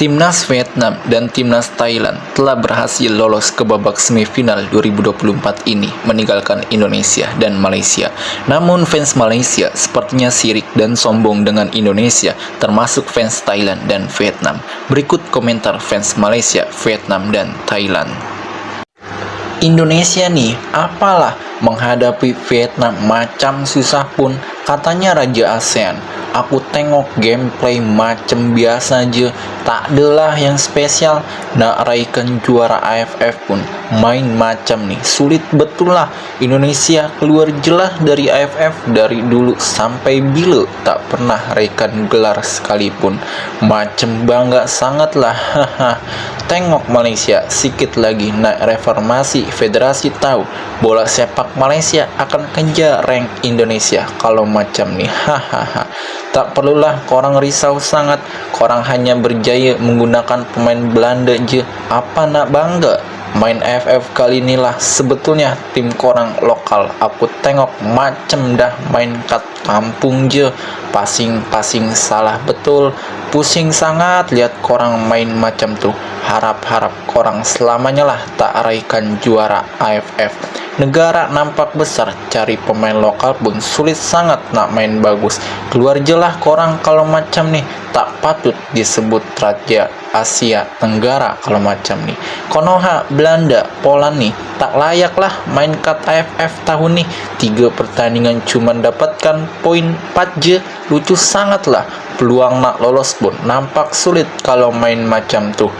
Timnas Vietnam dan Timnas Thailand telah berhasil lolos ke babak semifinal 2024 ini meninggalkan Indonesia dan Malaysia. Namun fans Malaysia sepertinya sirik dan sombong dengan Indonesia, termasuk fans Thailand dan Vietnam. Berikut komentar fans Malaysia, Vietnam, dan Thailand. Indonesia nih, apalah menghadapi Vietnam macam susah pun, katanya Raja ASEAN. Aku tengok gameplay macam biasa aja, tak adalah yang spesial. Nak raihkan juara AFF pun main macam nih, sulit betul lah. Indonesia keluar jelas dari AFF dari dulu sampai bila tak pernah raihkan gelar sekalipun. Macam bangga sangat lah. Tengok Malaysia, sikit lagi naik reformasi federasi, tahu bola sepak Malaysia akan kejar rank Indonesia kalau macam nih. Tak perlulah korang risau sangat, korang hanya berjaya menggunakan pemain Belanda je. Apa nak bangga? Main AFF kali inilah sebetulnya tim korang lokal. Aku tengok macam dah main kat kampung je. Pasing-pasing salah betul. Pusing sangat lihat korang main macam tu. Harap-harap korang selamanya lah tak raihkan juara AFF. Negara nampak besar, cari pemain lokal pun sulit sangat nak main bagus. Keluar jelah korang kalau macam nih. Tak patut disebut Raja Asia Tenggara kalau macam nih. Konoha, Belanda, Poland nih tak layak lah main kat AFF tahun nih. 3 pertandingan cuma dapatkan poin 4 je. Lucu sangat lah. Peluang nak lolos pun nampak sulit kalau main macam tuh.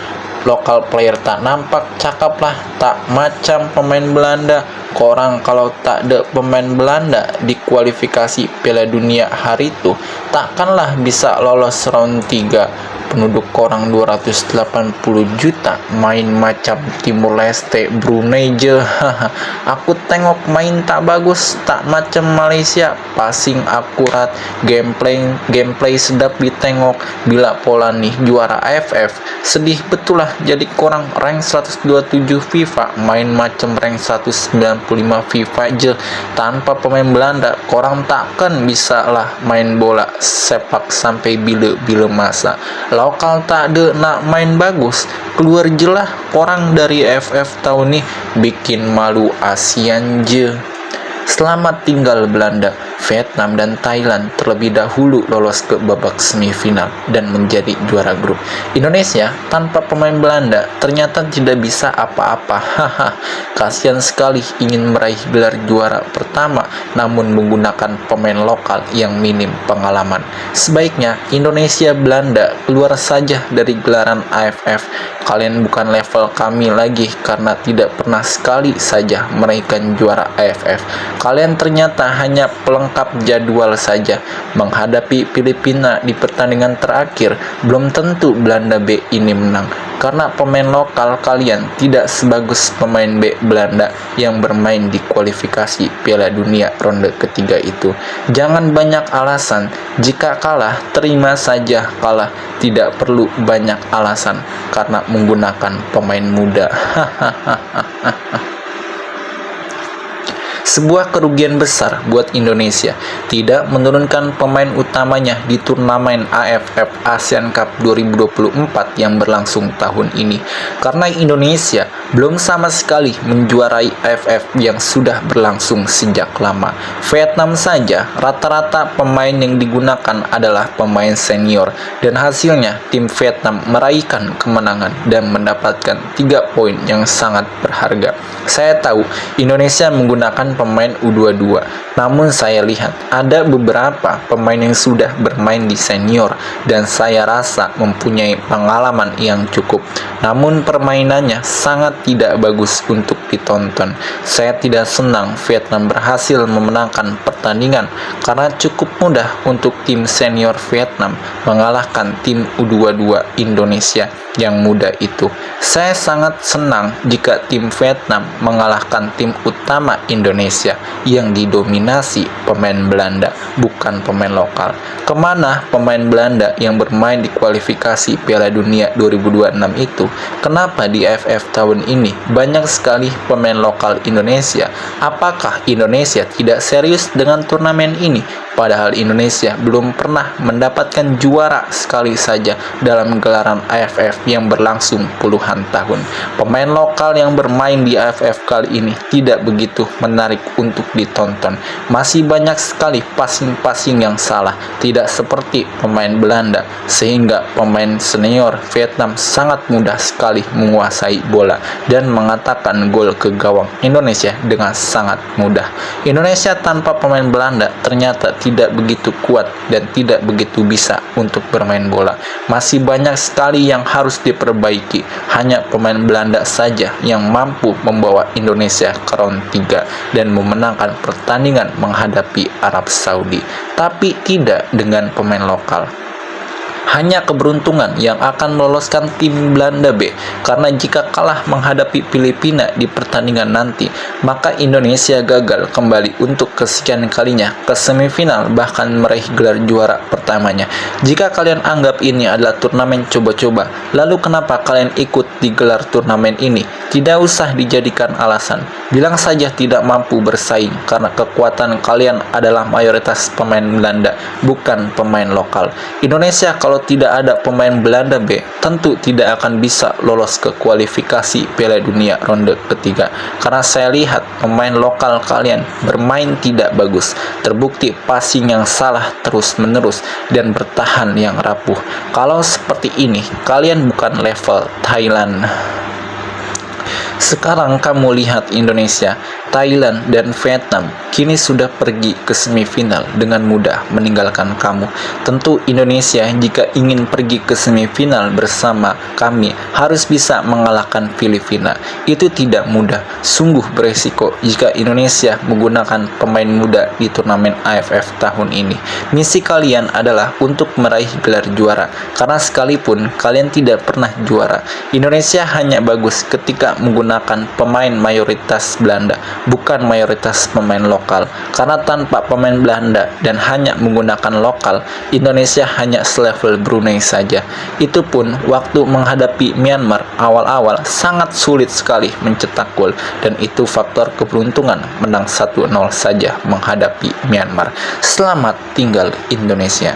Lokal player tak nampak cakap lah, tak macam pemain Belanda. Korang kalau tak ada pemain Belanda di kualifikasi Piala Dunia hari itu, takkanlah bisa lolos round 3. Penduduk korang 280 juta, main macam Timur Leste, Brunei je. Aku tengok main tak bagus, tak macam Malaysia, passing akurat, gameplay sedap ditengok. Bila Poland nih juara AFF, sedih betul lah jadi korang rank 127 FIFA, main macam rank 195 FIFA je. Tanpa pemain Belanda, korang takkan bisa lah main bola sepak sampai bila masa. Lokal tak ada nak main bagus, keluar jelah korang dari AFF tahun ni, bikin malu ASEAN je. Selamat tinggal Belanda, Vietnam, dan Thailand terlebih dahulu lolos ke babak semifinal dan menjadi juara grup. Indonesia tanpa pemain Belanda ternyata tidak bisa apa-apa. Kasihan sekali ingin meraih gelar juara pertama namun menggunakan pemain lokal yang minim pengalaman. Sebaiknya Indonesia Belanda keluar saja dari gelaran AFF. Kalian bukan level kami lagi karena tidak pernah sekali saja meraihkan juara AFF. Kalian ternyata hanya pelengkap jadwal saja. Menghadapi Filipina di pertandingan terakhir, belum tentu Belanda B ini menang. Karena pemain lokal kalian tidak sebagus pemain B Belanda yang bermain di kualifikasi Piala Dunia ronde ketiga itu. Jangan banyak alasan. Jika kalah, terima saja kalah. Tidak perlu banyak alasan karena menggunakan pemain muda. Sebuah kerugian besar buat Indonesia tidak menurunkan pemain utamanya di turnamen AFF ASEAN Cup 2024 yang berlangsung tahun ini, karena Indonesia belum sama sekali menjuarai AFF yang sudah berlangsung sejak lama. Vietnam saja rata-rata pemain yang digunakan adalah pemain senior, dan hasilnya tim Vietnam meraihkan kemenangan dan mendapatkan 3 poin yang sangat berharga. Saya tahu Indonesia menggunakan pemain U22, namun saya lihat ada beberapa pemain yang sudah bermain di senior dan saya rasa mempunyai pengalaman yang cukup, namun permainannya sangat tidak bagus untuk ditonton. Saya tidak senang Vietnam berhasil memenangkan pertandingan karena cukup mudah untuk tim senior Vietnam mengalahkan tim U22 Indonesia yang muda itu. Saya sangat senang jika tim Vietnam mengalahkan tim utama Indonesia yang didominasi pemain Belanda, bukan pemain lokal. Kemana pemain Belanda yang bermain di kualifikasi Piala Dunia 2026 itu? Kenapa di AFF tahun ini banyak sekali pemain lokal Indonesia? Apakah Indonesia tidak serius dengan turnamen ini? Padahal Indonesia belum pernah mendapatkan juara sekali saja dalam gelaran AFF yang berlangsung puluhan tahun. Pemain lokal yang bermain di AFF kali ini tidak begitu menarik untuk ditonton. Masih banyak sekali passing-passing yang salah, tidak seperti pemain Belanda, sehingga pemain senior Vietnam sangat mudah sekali menguasai bola dan mengatakan gol ke gawang Indonesia dengan sangat mudah. Indonesia tanpa pemain Belanda ternyata tidak begitu kuat dan tidak begitu bisa untuk bermain bola. Masih banyak sekali yang harus diperbaiki. Hanya pemain Belanda saja yang mampu membawa Indonesia ke round 3 dan memenangkan pertandingan menghadapi Arab Saudi, tapi tidak dengan pemain lokal. Hanya keberuntungan yang akan meloloskan tim Belanda B, karena jika kalah menghadapi Filipina di pertandingan nanti, maka Indonesia gagal kembali untuk kesekian kalinya ke semifinal, bahkan meraih gelar juara pertamanya. Jika kalian anggap ini adalah turnamen coba-coba, lalu kenapa kalian ikut digelar turnamen ini? Tidak usah dijadikan alasan. Bilang saja tidak mampu bersaing karena kekuatan kalian adalah mayoritas pemain Belanda, bukan pemain lokal. Indonesia kalau tidak ada pemain Belanda B, tentu tidak akan bisa lolos ke kualifikasi Piala Dunia ronde ketiga. Karena saya lihat pemain lokal kalian bermain tidak bagus. Terbukti passing yang salah terus-menerus dan bertahan yang rapuh. Kalau seperti ini, kalian bukan level Thailand. Sekarang kamu lihat Indonesia, Thailand, dan Vietnam kini sudah pergi ke semifinal dengan mudah meninggalkan kamu. Tentu Indonesia jika ingin pergi ke semifinal bersama kami harus bisa mengalahkan Filipina. Itu tidak mudah, sungguh beresiko jika Indonesia menggunakan pemain muda di turnamen AFF tahun ini. Misi kalian adalah untuk meraih gelar juara, karena sekalipun kalian tidak pernah juara, Indonesia hanya bagus ketika menggunakan pemain mayoritas Belanda, bukan mayoritas pemain lokal. Karena tanpa pemain Belanda dan hanya menggunakan lokal, Indonesia hanya selevel Brunei saja. Itu pun waktu menghadapi Myanmar awal-awal sangat sulit sekali mencetak gol, dan itu faktor keberuntungan menang 1-0 saja menghadapi Myanmar. Selamat tinggal Indonesia.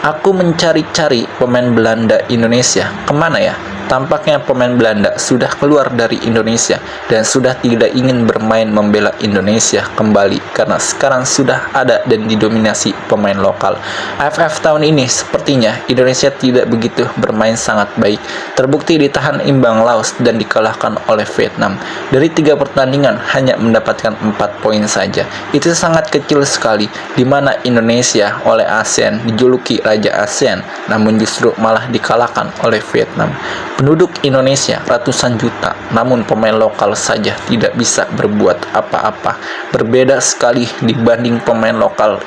Aku mencari-cari pemain Belanda Indonesia, kemana ya? Tampaknya pemain Belanda sudah keluar dari Indonesia dan sudah tidak ingin bermain membela Indonesia kembali karena sekarang sudah ada dan didominasi pemain lokal. AFF tahun ini sepertinya Indonesia tidak begitu bermain sangat baik. Terbukti ditahan imbang Laos dan dikalahkan oleh Vietnam. Dari 3 pertandingan hanya mendapatkan 4 poin saja. Itu sangat kecil sekali, di mana Indonesia oleh ASEAN dijuluki Raja ASEAN, namun justru malah dikalahkan oleh Vietnam. Penduduk Indonesia ratusan juta, namun pemain lokal saja tidak bisa berbuat apa-apa. Berbeda sekali dibanding pemain lokal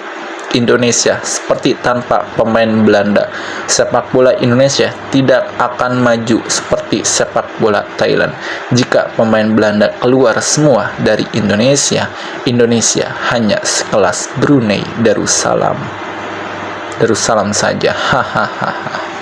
Indonesia seperti tanpa pemain Belanda. Sepak bola Indonesia tidak akan maju seperti sepak bola Thailand. Jika pemain Belanda keluar semua dari Indonesia, Indonesia hanya sekelas Brunei Darussalam. Darussalam saja. Hahaha.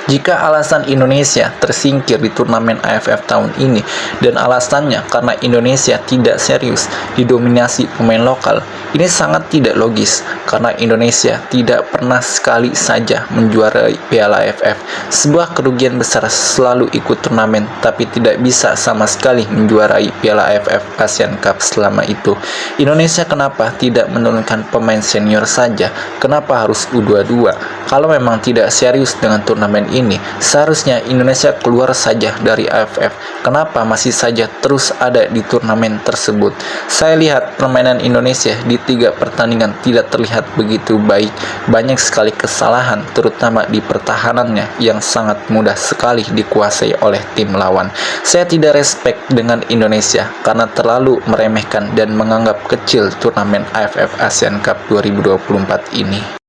Jika alasan Indonesia tersingkir di turnamen AFF tahun ini dan alasannya karena Indonesia tidak serius didominasi pemain lokal, ini sangat tidak logis karena Indonesia tidak pernah sekali saja menjuarai Piala AFF. Sebuah kerugian besar selalu ikut turnamen tapi tidak bisa sama sekali menjuarai Piala AFF Asian Cup selama itu. Indonesia kenapa tidak menurunkan pemain senior saja? Kenapa harus U22? Kalau memang tidak serius dengan turnamen ini, seharusnya Indonesia keluar saja dari AFF. Kenapa masih saja terus ada di turnamen tersebut? Saya lihat permainan Indonesia di 3 pertandingan tidak terlihat begitu baik. Banyak sekali kesalahan, terutama di pertahanannya yang sangat mudah sekali dikuasai oleh tim lawan. Saya tidak respect dengan Indonesia karena terlalu meremehkan dan menganggap kecil turnamen AFF Asian Cup 2024 ini.